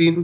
3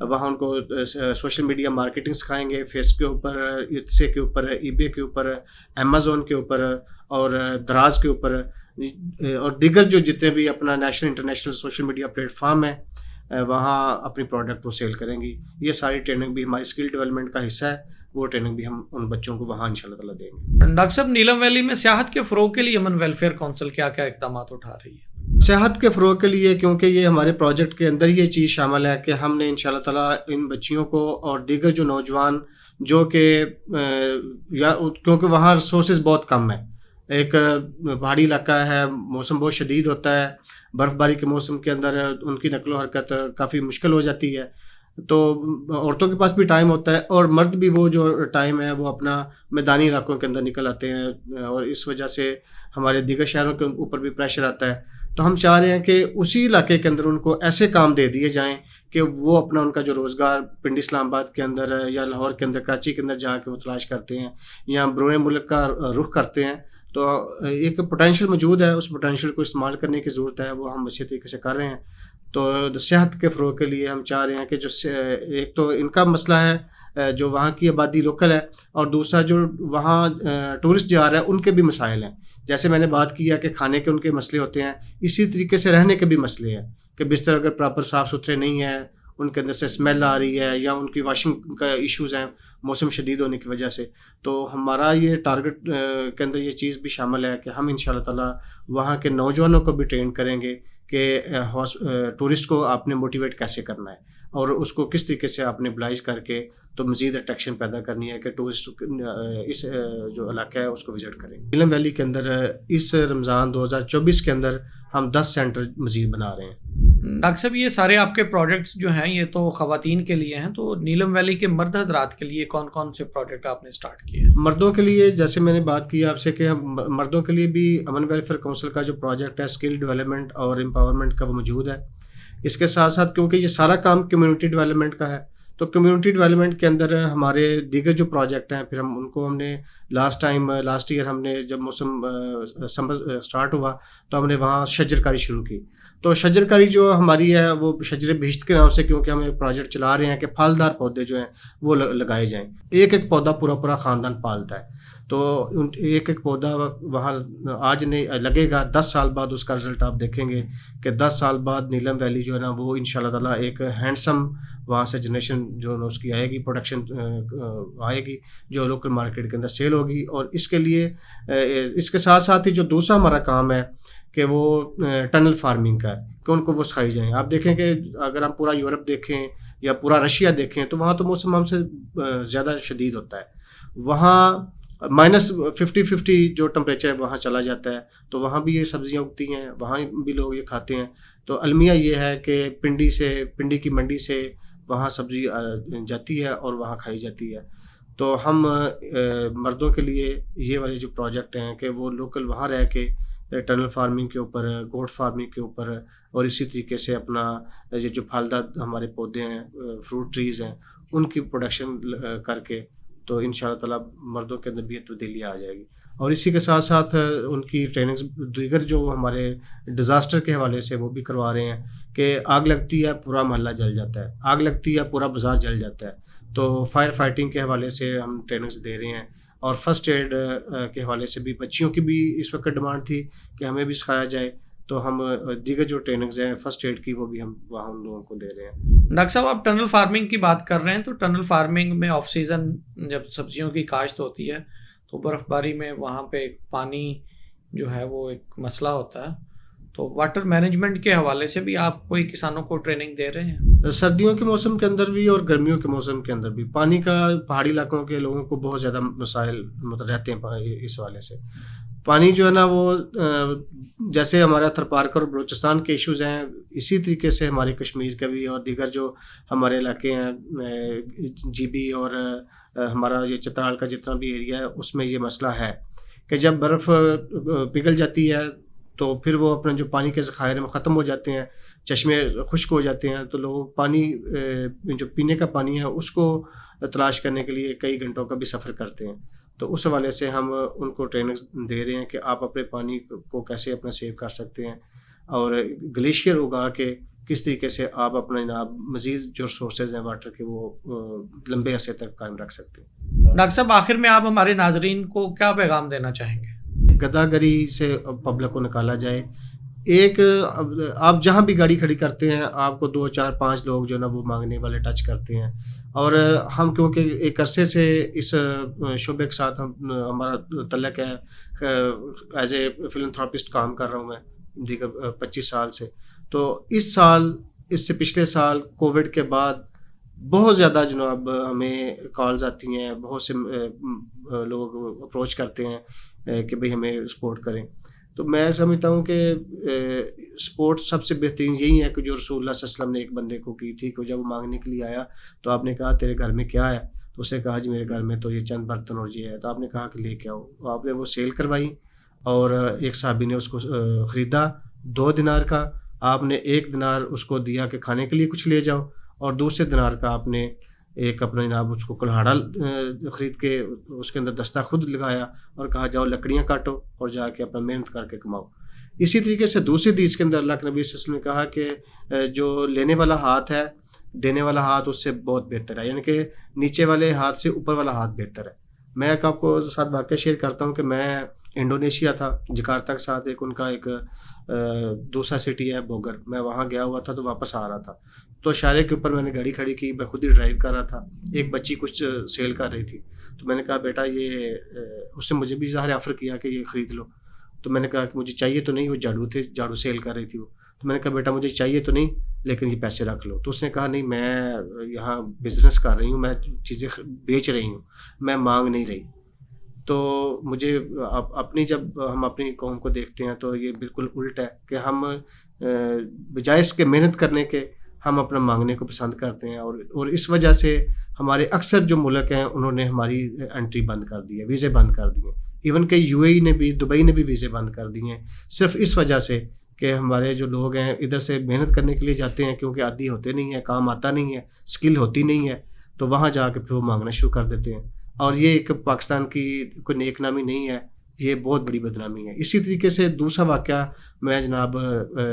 وہاں ان کو social media marketing سکھائیں گے، فیس کے اوپر، اتسے کے اوپر، ای بے کے اوپر، امیزون کے اوپر اور دراز کے اوپر، اور دیگر جو جتنے بھی اپنا national international social media plate form ہے وہاں اپنی پروڈکٹ وہ سیل کریں گی. یہ ساری ٹریننگ بھی ہماری اسکل ڈیولپمنٹ کا حصہ ہے، وہ ٹریننگ بھی ہم ان بچوں کو وہاں انشاءاللہ تعالیٰ دیں گے. ڈاکٹر صاحب، نیلم ویلی میں سیاحت کے فروغ کے لیے امن ویلفیئر کونسل کیا کیا اقدامات اٹھا رہی ہے؟ سیاحت کے فروغ کے لیے، کیونکہ یہ ہمارے پروجیکٹ کے اندر یہ چیز شامل ہے کہ ہم نے انشاءاللہ تعالیٰ ان بچیوں کو اور دیگر جو نوجوان جو کہ کیونکہ وہاں ریسورسز بہت کم ہیں، ایک پہاڑی علاقہ ہے، موسم بہت شدید ہوتا ہے، برف باری کے موسم کے اندر ان کی نقل و حرکت کافی مشکل ہو جاتی ہے، تو عورتوں کے پاس بھی ٹائم ہوتا ہے اور مرد بھی وہ جو ٹائم ہے وہ اپنا میدانی علاقوں کے اندر نکل آتے ہیں، اور اس وجہ سے ہمارے دیگر شہروں کے اوپر بھی پریشر آتا ہے. تو ہم چاہ رہے ہیں کہ اسی علاقے کے اندر ان کو ایسے کام دے دیے جائیں کہ وہ اپنا ان کا جو روزگار پنڈی اسلام آباد کے اندر یا لاہور کے اندر، کراچی کے اندر جا کے وہ تلاش کرتے ہیں یا بیرون ملک کا رخ کرتے ہیں. تو ایک پوٹینشیل موجود ہے، اس پوٹینشیل کو استعمال کرنے کی ضرورت ہے، وہ ہم اچھے طریقے سے کر رہے ہیں. تو صحت کے فروغ کے لیے ہم چاہ رہے ہیں کہ جو ایک تو ان کا مسئلہ ہے جو وہاں کی آبادی لوکل ہے، اور دوسرا جو وہاں ٹورسٹ جا رہا ہے ان کے بھی مسائل ہیں. جیسے میں نے بات کیا کہ کھانے کے ان کے مسئلے ہوتے ہیں، اسی طریقے سے رہنے کے بھی مسئلے ہیں کہ بستر اگر پراپر صاف ستھرے نہیں ہیں، ان کے اندر سے اسمیل آ رہی ہے، یا ان کی واشنگ کا ایشوز ہیں موسم شدید ہونے کی وجہ سے. تو ہمارا یہ ٹارگٹ کے اندر یہ چیز بھی شامل ہے کہ ہم انشاءاللہ تعالیٰ وہاں کے نوجوانوں کو بھی ٹرین کریں گے کہ ٹورسٹ کو آپ نے موٹیویٹ کیسے کرنا ہے اور اس کو کس طریقے سے آپ نے بلائز کر کے تو مزید اٹریکشن پیدا کرنی ہے کہ ٹورسٹ اس جو علاقہ ہے اس کو وزٹ کریں. نیلم ویلی کے اندر اس رمضان 2024 کے اندر ہم 10 سینٹر مزید بنا رہے ہیں. ڈاکٹر صاحب، یہ سارے آپ کے پروجیکٹس جو ہیں یہ تو خواتین کے لیے ہیں، تو نیلم ویلی کے مرد حضرات کے لیے کون کون سے پروجیکٹ آپ نے اسٹارٹ کیے؟ مردوں کے لیے جیسے میں نے بات کی آپ سے کہ مردوں کے لیے بھی امن ویلفیئر کونسل کا جو پروجیکٹ ہے اسکل ڈیولپمنٹ اور امپاورمنٹ کا وہ موجود ہے. اس کے ساتھ ساتھ کیونکہ یہ سارا کام کمیونٹی ڈیولپمنٹ کا ہے، تو کمیونٹی ڈیولپمنٹ کے اندر ہمارے دیگر جو پروجیکٹ ہیں پھر ہم نے لاسٹ ایئر ہم نے جب موسم سمر اسٹارٹ ہوا تو ہم نے وہاں شجر کاری شروع کی. تو شجر کاری جو ہماری ہے وہ شجر بہشت کے نام سے، کیونکہ ہم ایک پروجیکٹ چلا رہے ہیں کہ پھلدار پودے جو ہیں وہ لگائے جائیں. ایک ایک پودا پورا خاندان پالتا ہے، تو ایک ایک پودا وہاں آج نہیں لگے گا، 10 سال بعد اس کا رزلٹ آپ دیکھیں گے کہ 10 سال بعد نیلم ویلی جو ہے نا وہ انشاءاللہ تعالیٰ ایک ہینڈسم وہاں سے جنریشن جو اس کی آئے گی، پروڈکشن آئے گی جو لوکل مارکیٹ کے اندر سیل ہوگی. اور اس کے لیے اس کے ساتھ ساتھ ہی جو دوسرا ہمارا کام ہے کہ وہ ٹنل فارمنگ کا ہے کہ ان کو وہ سکھائی جائیں. آپ دیکھیں کہ اگر ہم پورا یورپ دیکھیں یا پورا رشیا دیکھیں تو وہاں تو موسم ہم سے زیادہ شدید ہوتا ہے، وہاں -50 جو ٹمپریچر ہے وہاں چلا جاتا ہے، تو وہاں بھی یہ سبزیاں اگتی ہیں، وہاں بھی لوگ یہ کھاتے ہیں. تو المیہ یہ ہے کہ پنڈی کی منڈی سے وہاں سبزی جاتی ہے اور وہاں کھائی جاتی ہے. تو ہم مردوں کے لیے یہ والے جو پروجیکٹ ہیں کہ وہ لوکل وہاں رہ کے ٹنل فارمنگ کے اوپر، گوٹ فارمنگ کے اوپر، اور اسی طریقے سے اپنا یہ جو پھلدار ہمارے پودے ہیں، فروٹ ٹریز ہیں، ان کی پروڈکشن کر کے تو انشاءاللہ تعالیٰ مردوں کے اندر بھی تبدیلی آ جائے گی. اور اسی کے ساتھ ساتھ ان کی ٹریننگز دیگر جو ہمارے ڈیزاسٹر کے حوالے سے وہ بھی کروا رہے ہیں کہ آگ لگتی ہے پورا محلہ جل جاتا ہے، آگ لگتی ہے پورا بازار جل جاتا ہے، تو فائر فائٹنگ کے حوالے سے ہم ٹریننگز دے رہے ہیں. اور فرسٹ ایڈ کے حوالے سے بھی بچیوں کی بھی اس وقت ڈیمانڈ تھی کہ ہمیں بھی سکھایا جائے، تو ہم دیگر جو ٹریننگز ہیں فرسٹ ایڈ کی وہ بھی ہم وہاں ان لوگوں کو دے رہے ہیں. ڈاکٹر صاحب، آپ ٹنل فارمنگ کی بات کر رہے ہیں، تو ٹنل فارمنگ میں آف سیزن جب سبزیوں کی کاشت ہوتی ہے تو برف باری میں وہاں پہ پانی جو ہے وہ ایک مسئلہ ہوتا ہے، تو واٹر مینجمنٹ کے حوالے سے بھی آپ کوئی کسانوں کو ٹریننگ دے رہے ہیں؟ سردیوں کے موسم کے اندر بھی اور گرمیوں کے موسم کے اندر بھی پانی کا پہاڑی علاقوں کے لوگوں کو بہت زیادہ مسائل رہتے ہیں. اس حوالے سے پانی جو ہے نا وہ جیسے ہمارا تھرپارکر اور بلوچستان کے ایشوز ہیں، اسی طریقے سے ہمارے کشمیر کے بھی اور دیگر جو ہمارے علاقے ہیں جی بی اور ہمارا یہ چترال کا جتنا بھی ایریا ہے اس میں یہ مسئلہ ہے کہ جب برف پگھل جاتی ہے تو پھر وہ اپنا جو پانی کے ذخائر ہیں ختم ہو جاتے ہیں، چشمے خشک ہو جاتے ہیں، تو لوگ پانی جو پینے کا پانی ہے اس کو تلاش کرنے کے لیے کئی گھنٹوں کا بھی سفر کرتے ہیں. تو اس حوالے سے ہم ان کو ٹریننگ دے رہے ہیں کہ آپ اپنے پانی کو کیسے اپنا سیو کر سکتے ہیں، اور گلیشیئر اگا کے کس طریقے سے آپ اپنا جناب مزید جو سورسز ہیں واٹر کے وہ لمبے عرصے تک قائم رکھ سکتے ہیں. ڈاکٹر صاحب آخر میں آپ ہمارے ناظرین کو کیا پیغام دینا چاہیں گے؟ گدہ گری سے پبلک کو نکالا جائے. ایک آپ جہاں بھی گاڑی کھڑی کرتے ہیں آپ کو 2 4 5 لوگ جو نا وہ مانگنے والے ٹچ کرتے ہیں. اور ہم کیونکہ ایک عرصے سے اس شعبے کے ساتھ ہمارا تعلق ہے، ایز اے فلانتھراپسٹ کام کر رہا ہوں میں دیگر 25 سال سے. تو اس سال، اس سے پچھلے سال کووڈ کے بعد بہت زیادہ جناب ہمیں کالز آتی ہیں، بہت سے لوگ اپروچ کرتے ہیں کہ بھئی ہمیں سپورٹ کریں. تو میں سمجھتا ہوں کہ سپورٹ سب سے بہترین یہی ہے کہ جو رسول اللہ صلی اللہ علیہ وسلم نے ایک بندے کو کی تھی کہ جب وہ مانگنے کے لیے آیا تو آپ نے کہا تیرے گھر میں کیا ہے؟ تو اس نے کہا جی میرے گھر میں تو یہ چند برتن اور یہ ہے. تو آپ نے کہا کہ لے کے آؤ. آپ نے وہ سیل کروائی اور ایک صحابی نے اس کو خریدا 2 دینار کا. آپ نے 1 دینار اس کو دیا کہ کھانے کے لیے کچھ لے جاؤ، اور دوسرے دینار کا آپ نے ایک اپنا جناب اس کو کلہاڑا خرید کے اس کے اندر دستہ خود لگایا اور کہا جاؤ لکڑیاں کاٹو اور جا کے اپنا محنت کر کے کماؤ. اسی طریقے سے دوسری حدیث کے اندر اللہ کے نبی صلی اللہ علیہ وسلم نے کہا کہ جو لینے والا ہاتھ ہے دینے والا ہاتھ اس سے بہت بہتر ہے، یعنی کہ نیچے والے ہاتھ سے اوپر والا ہاتھ بہتر ہے. میں ایک آپ کو ساتھ واقعہ شیئر کرتا ہوں کہ میں انڈونیشیا تھا، جکارتا کے ساتھ ایک ان کا ایک دوسرا سٹی ہے بوگر، میں وہاں گیا ہوا تھا تو واپس آ رہا تھا. تو اشارے کے اوپر میں نے گاڑی کھڑی کی، میں خود ہی ڈرائیو کر رہا تھا. ایک بچی کچھ سیل کر رہی تھی تو میں نے کہا بیٹا یہ، اس نے مجھے بھی ظاہر آفر کیا کہ یہ خرید لو. تو میں نے کہا کہ مجھے چاہیے تو نہیں، وہ جھاڑو سیل کر رہی تھی وہ. تو میں نے کہا بیٹا مجھے چاہیے تو نہیں لیکن یہ پیسے رکھ لو. تو اس نے کہا نہیں میں یہاں بزنس کر رہی ہوں، میں چیزیں بیچ رہی ہوں، میں مانگ نہیں رہی. تو مجھے اپنی جب ہم اپنی قوم کو دیکھتے ہیں تو یہ بالکل الٹ ہے کہ ہم بجائے اس کے محنت کرنے کے ہم اپنا مانگنے کو پسند کرتے ہیں. اور اس وجہ سے ہمارے اکثر جو ملک ہیں انہوں نے ہماری انٹری بند کر دی ہے، ویزے بند کر دیے. ایون کہ UAE نے بھی، دبئی نے بھی ویزے بند کر دیے ہیں صرف اس وجہ سے کہ ہمارے جو لوگ ہیں ادھر سے محنت کرنے کے لیے جاتے ہیں کیونکہ عادی ہوتے نہیں ہیں، کام آتا نہیں ہے، اسکل ہوتی نہیں ہے، تو وہاں جا کے پھر وہ مانگنا شروع کر دیتے ہیں. اور یہ ایک پاکستان کی کوئی نیک نامی نہیں ہے، یہ بہت بڑی بدنامی ہے. اسی طریقے سے دوسرا واقعہ، میں جناب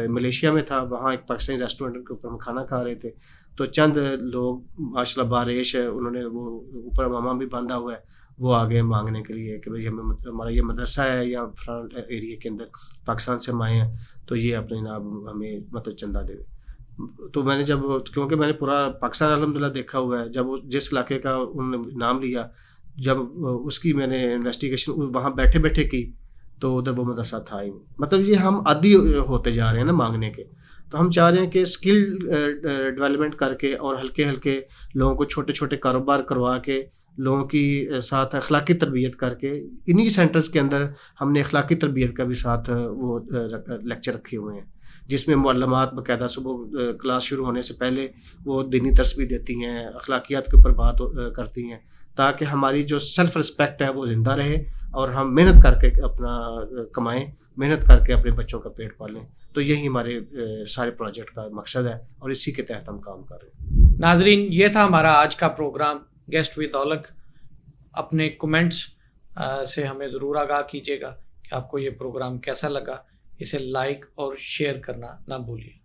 ملیشیا میں تھا، وہاں ایک پاکستانی ریسٹورینٹ کے اوپر ہم کھانا کھا رہے تھے. تو چند لوگ ماشاء اللہ باریش ہے، انہوں نے وہ اوپر ماما بھی باندھا ہوا ہے، وہ آگے مانگنے کے لیے کہ بھائی ہمارا یہ مدرسہ ہے یا فرنٹ ایریا کے اندر پاکستان سے ہم آئے ہیں تو یہ اپنے جناب ہمیں مطلب چندہ دے. تو میں نے جب، کیونکہ میں نے پورا پاکستان الحمدللہ دیکھا ہوا ہے، جب جس علاقے کا انہوں نے نام لیا، جب اس کی میں نے انویسٹیگیشن وہاں بیٹھے بیٹھے کی تو ادھر وہ مدرسہ تھا ہی. مطلب یہ ہم عادی ہوتے جا رہے ہیں نا مانگنے کے. تو ہم چاہ رہے ہیں کہ اسکل ڈیولپمنٹ کر کے اور ہلکے ہلکے لوگوں کو چھوٹے چھوٹے کاروبار کروا کے لوگوں کی ساتھ اخلاقی تربیت کر کے، انہی سینٹرز کے اندر ہم نے اخلاقی تربیت کا بھی ساتھ وہ لیکچر رکھے ہوئے ہیں جس میں معلمات باقاعدہ صبح کلاس شروع ہونے سے پہلے وہ دینی تربیت دیتی ہیں، اخلاقیات کے اوپر بات کرتی ہیں تاکہ ہماری جو سیلف رسپیکٹ ہے وہ زندہ رہے اور ہم محنت کر کے اپنا کمائیں، محنت کر کے اپنے بچوں کا پیٹ پالیں. تو یہی ہمارے سارے پروجیکٹ کا مقصد ہے اور اسی کے تحت ہم کام کر رہے ہیں. ناظرین، یہ تھا ہمارا آج کا پروگرام گیسٹ ود اولک. اپنے کومنٹس سے ہمیں ضرور آگاہ کیجیے گا کہ آپ کو یہ پروگرام کیسا لگا. اسے لائک اور شیئر کرنا نہ بھولیے.